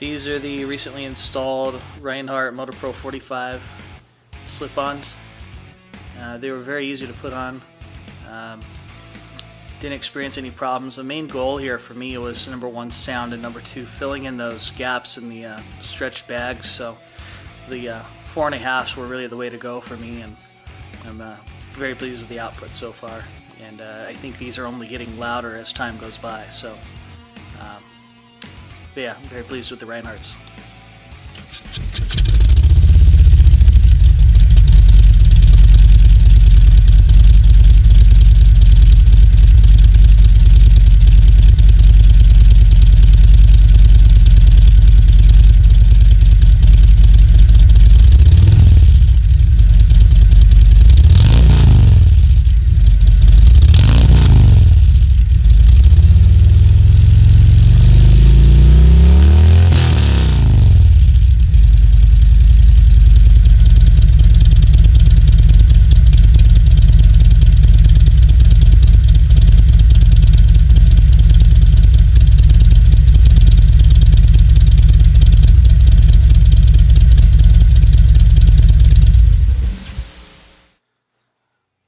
These are the recently installed Rinehart MotoPro45 slip-ons. They were very easy to put on. Didn't experience any problems. The main goal here for me was number one, sound, and number two, filling in those gaps in the stretched bags. So the 4.5s were really the way to go for me, and I'm very pleased with the output so far. And I think these are only getting louder as time goes by. So yeah, I'm very pleased with the Rineharts.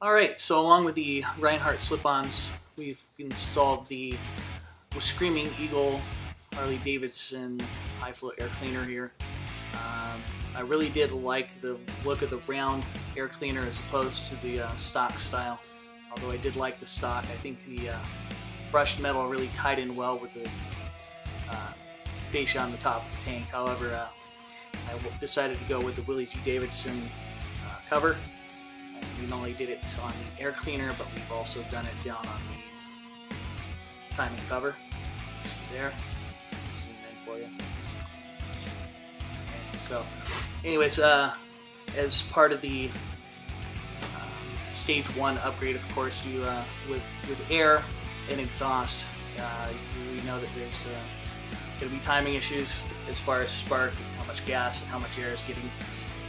Alright, so along with the Rinehart slip-ons, we've installed the Screamin Eagle Harley-Davidson high flow air cleaner here. I really did like the look of the round air cleaner as opposed to the stock style, although I did like the stock. I think the brushed metal really tied in well with the fascia on the top of the tank. However, I decided to go with the Willie G. Davidson cover. We not only did it on the air cleaner, but we've also done it down on the timing cover. See there? Zoom in for you. Okay, so, anyways, as part of the stage 1 upgrade, of course, you with air and exhaust, we know that there's going to be timing issues as far as spark, how much gas and how much air is getting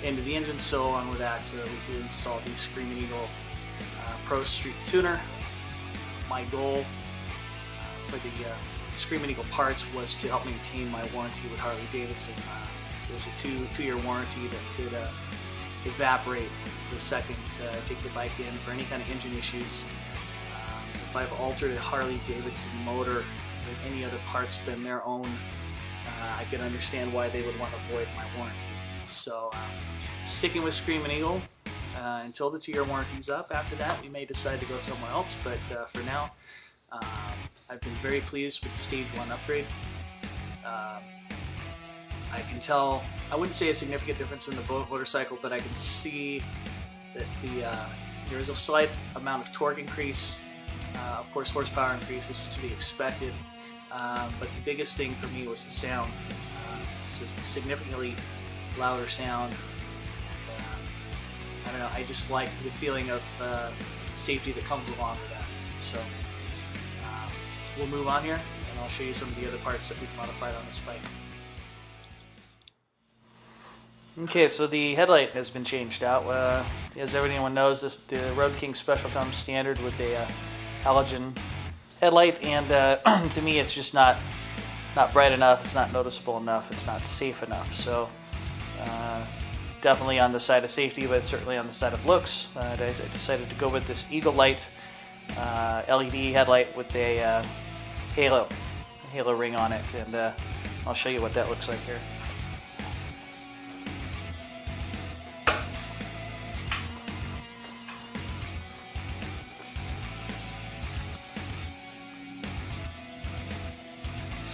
into the engine. So along with that, we've installed the Screamin Eagle Pro Street Tuner. My goal for the Screamin Eagle parts was to help maintain my warranty with Harley-Davidson. There's a two-year warranty that could evaporate the second take the bike in for any kind of engine issues. If I've altered a Harley-Davidson motor with any other parts than their own, I could understand why they would want to void my warranty. So sticking with Screamin Eagle until the 2-year warranty's up. After that, we may decide to go somewhere else, but for now, I've been very pleased with the stage 1 upgrade. I can tell, I wouldn't say a significant difference in the motorcycle, but I can see that there is a slight amount of torque increase. Of course, horsepower increase is to be expected, but the biggest thing for me was the sound. It's significantly louder sound. I don't know, I just like the feeling of safety that comes along with that. So we'll move on here, and I'll show you some of the other parts that we've modified on this bike. Okay, so the headlight has been changed out. As everyone knows, the Road King Special comes standard with a halogen headlight, and to me it's just not bright enough, it's not noticeable enough, it's not safe enough. So definitely on the side of safety, but certainly on the side of looks, I decided to go with this Eagle Light LED headlight with a halo ring on it, and I'll show you what that looks like here.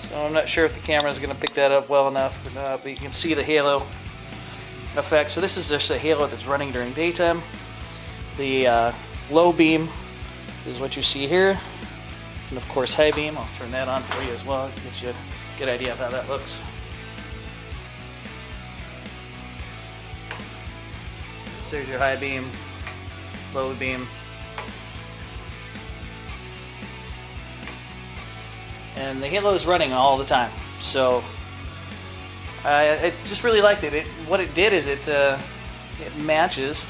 So I'm not sure if the camera is going to pick that up well enough or not, but you can see the halo effect. So this is just a halo that's running during daytime. The low beam is what you see here, and of course high beam. I'll turn that on for you as well to get you a good idea of how that looks. So here's your high beam, low beam, and the halo is running all the time. So I just really liked it. What it did is it matches.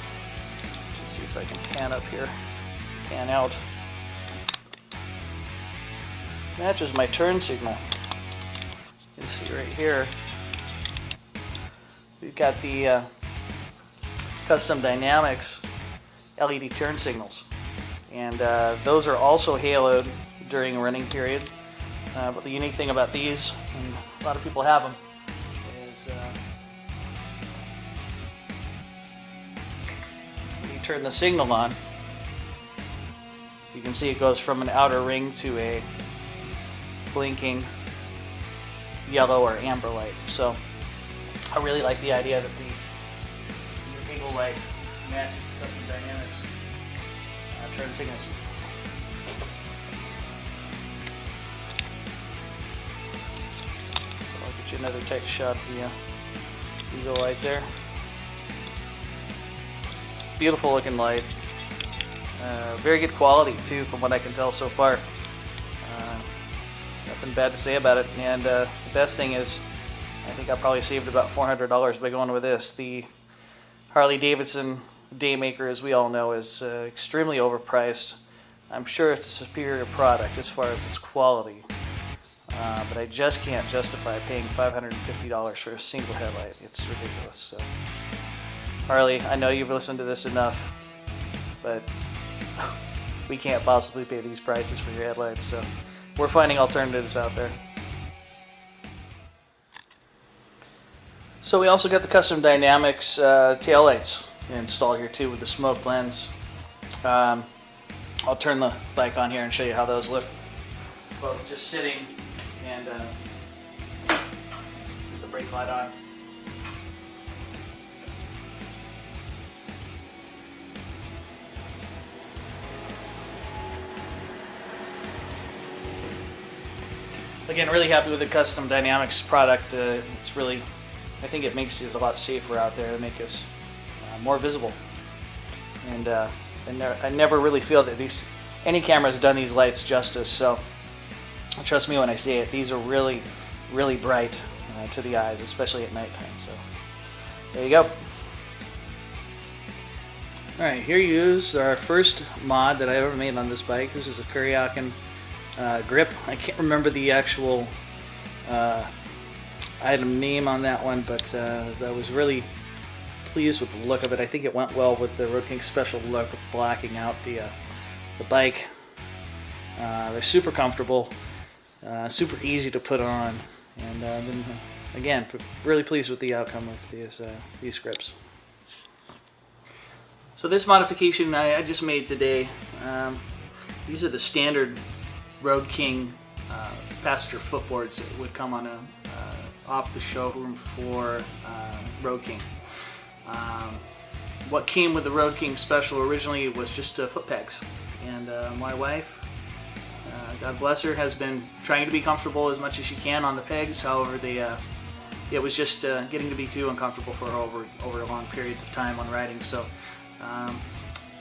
Let's see if I can pan up here, pan out. Matches my turn signal. You can see right here. we've got the Custom Dynamics LED turn signals, and those are also haloed during a running period. But the unique thing about these, and a lot of people have them, is when you turn the signal on, you can see it goes from an outer ring to a blinking yellow or amber light. So I really like the idea that the Eagle light matches the Custom Dynamics turn signals. So I'll get you another tight shot of the Eagle light there. Beautiful looking light. Very good quality too, from what I can tell so far. Nothing bad to say about it. And the best thing is, I think I probably saved about $400 by going with this. The Harley-Davidson Daymaker, as we all know, is extremely overpriced. I'm sure it's a superior product as far as its quality, but I just can't justify paying $550 for a single headlight. It's ridiculous. So, Harley, I know you've listened to this enough, but we can't possibly pay these prices for your headlights, so we're finding alternatives out there. So we also got the Custom Dynamics taillights installed here too with the smoke lens. I'll turn the bike on here and show you how those look. Both just sitting and with the brake light on. Again, really happy with the Custom Dynamics product. It's really, I think it makes it a lot safer out there to make us more visible. And I never really feel that any camera has done these lights justice. So trust me when I say it, these are really, really bright to the eyes, especially at nighttime. So there you go. All right, here is our first mod that I ever made on this bike. This is a Kuryakyn grip. I can't remember the actual item name on that one, but I was really pleased with the look of it. I think it went well with the Road King Special look of blacking out the bike. They're super comfortable, super easy to put on, and then, again, really pleased with the outcome of these grips. So this modification I just made today. These are the standard Road King passenger footboards that would come on a off the showroom for Road King. What came with the Road King Special originally was just foot pegs, and my wife, God bless her, has been trying to be comfortable as much as she can on the pegs. However, it was just getting to be too uncomfortable for her over long periods of time on riding. So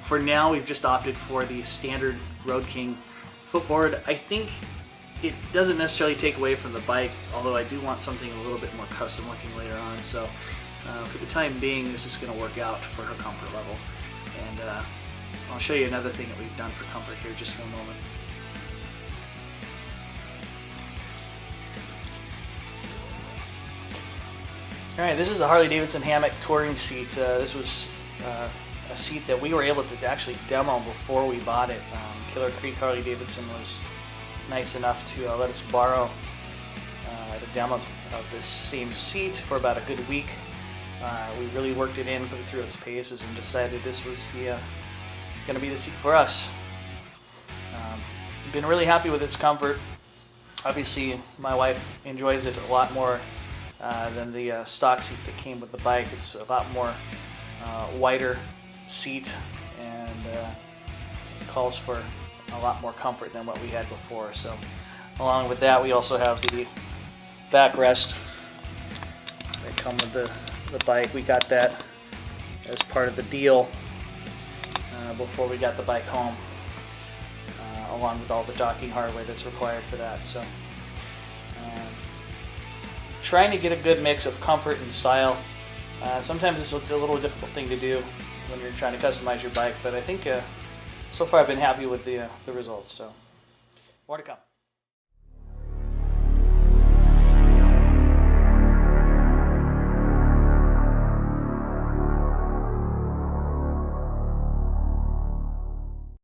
for now, we've just opted for the standard Road King footboard. I think it doesn't necessarily take away from the bike, although I do want something a little bit more custom looking later on. So for the time being, this is going to work out for her comfort level. And I'll show you another thing that we've done for comfort here just for a moment. Alright, this is the Harley-Davidson Hammock touring seat. This was a seat that we were able to actually demo before we bought it. Killer Creek Harley-Davidson was nice enough to let us borrow the demo of this same seat for about a good week. We really worked it in, put it through its paces, and decided this was going to be the seat for us. Been really happy with its comfort. Obviously, my wife enjoys it a lot more than the stock seat that came with the bike. It's a lot more wider seat, and calls for a lot more comfort than what we had before. So along with that, we also have the backrest that come with the bike. We got that as part of the deal before we got the bike home, along with all the docking hardware that's required for that. So trying to get a good mix of comfort and style. Sometimes it's a little difficult thing to do when you're trying to customize your bike, but I think so far I've been happy with the results. So more to come.